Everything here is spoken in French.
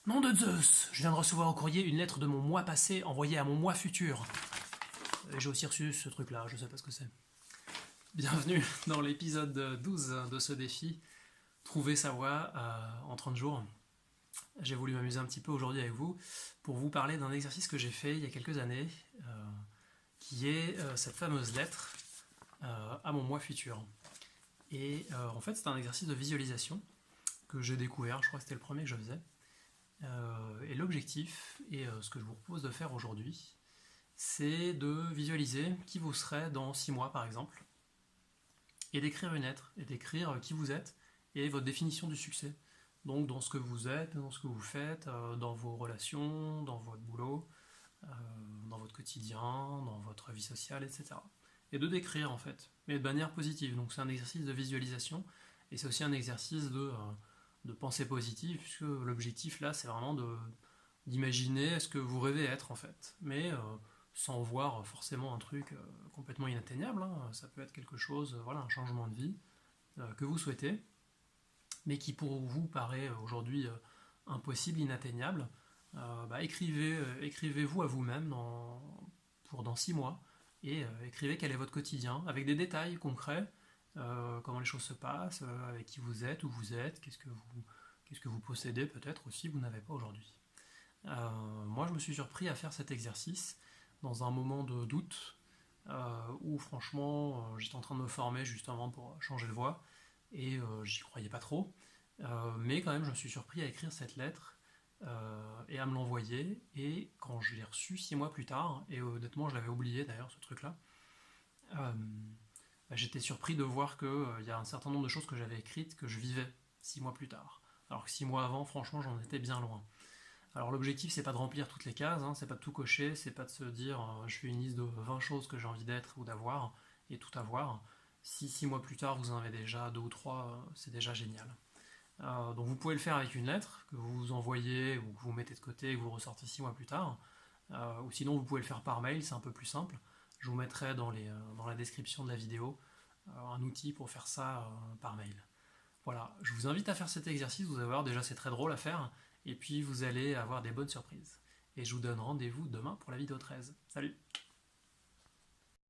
Nom de Zeus! Je viens de recevoir au courrier une lettre de mon moi passé envoyée à mon moi futur. J'ai aussi reçu ce truc-là, je sais pas ce que c'est. Bienvenue dans l'épisode 12 de ce défi, Trouver sa voie en 30 jours. J'ai voulu m'amuser un petit peu aujourd'hui avec vous pour vous parler d'un exercice que j'ai fait il y a quelques années, qui est cette fameuse lettre à mon moi futur. Et en fait, c'est un exercice de visualisation que j'ai découvert, je crois que c'était le premier que je faisais. Et l'objectif, et ce que je vous propose de faire aujourd'hui, c'est de visualiser qui vous serez dans 6 mois par exemple, et d'écrire une lettre, et d'écrire qui vous êtes, et votre définition du succès. Donc dans ce que vous êtes, dans ce que vous faites, dans vos relations, dans votre boulot, dans votre quotidien, dans votre vie sociale, etc. Et de décrire en fait, mais de manière positive. Donc c'est un exercice de visualisation, et c'est aussi un exercice de pensée positive, puisque l'objectif là c'est vraiment d'imaginer ce que vous rêvez être en fait, mais sans voir forcément un truc complètement inatteignable, hein. Ça peut être quelque chose, voilà, un changement de vie que vous souhaitez, mais qui pour vous paraît aujourd'hui impossible, inatteignable. Écrivez-vous à vous-même dans 6 mois, et écrivez quel est votre quotidien, avec des détails concrets, comment les choses se passent, avec qui vous êtes, où vous êtes, qu'est-ce que vous possédez peut-être aussi, vous n'avez pas aujourd'hui. Moi je me suis surpris à faire cet exercice dans un moment de doute, où franchement j'étais en train de me former justement pour changer de voie, et j'y croyais pas trop, mais quand même je me suis surpris à écrire cette lettre et à me l'envoyer, et quand je l'ai reçue 6 mois plus tard, et honnêtement je l'avais oublié d'ailleurs ce truc là, j'étais surpris de voir qu'il y a un certain nombre de choses que j'avais écrites que je vivais 6 mois plus tard, alors que 6 mois avant franchement j'en étais bien loin. Alors l'objectif c'est pas de remplir toutes les cases, hein, c'est pas de tout cocher, c'est pas de se dire je fais une liste de 20 choses que j'ai envie d'être ou d'avoir et tout avoir. Si 6 mois plus tard vous en avez déjà 2 ou 3, c'est déjà génial. Donc vous pouvez le faire avec une lettre que vous envoyez ou que vous mettez de côté et que vous ressortez 6 mois plus tard, ou sinon vous pouvez le faire par mail, c'est un peu plus simple. Je vous mettrai dans la description de la vidéo un outil pour faire ça par mail. Voilà, je vous invite à faire cet exercice, vous allez voir, déjà c'est très drôle à faire, et puis vous allez avoir des bonnes surprises. Et je vous donne rendez-vous demain pour la vidéo 13. Salut!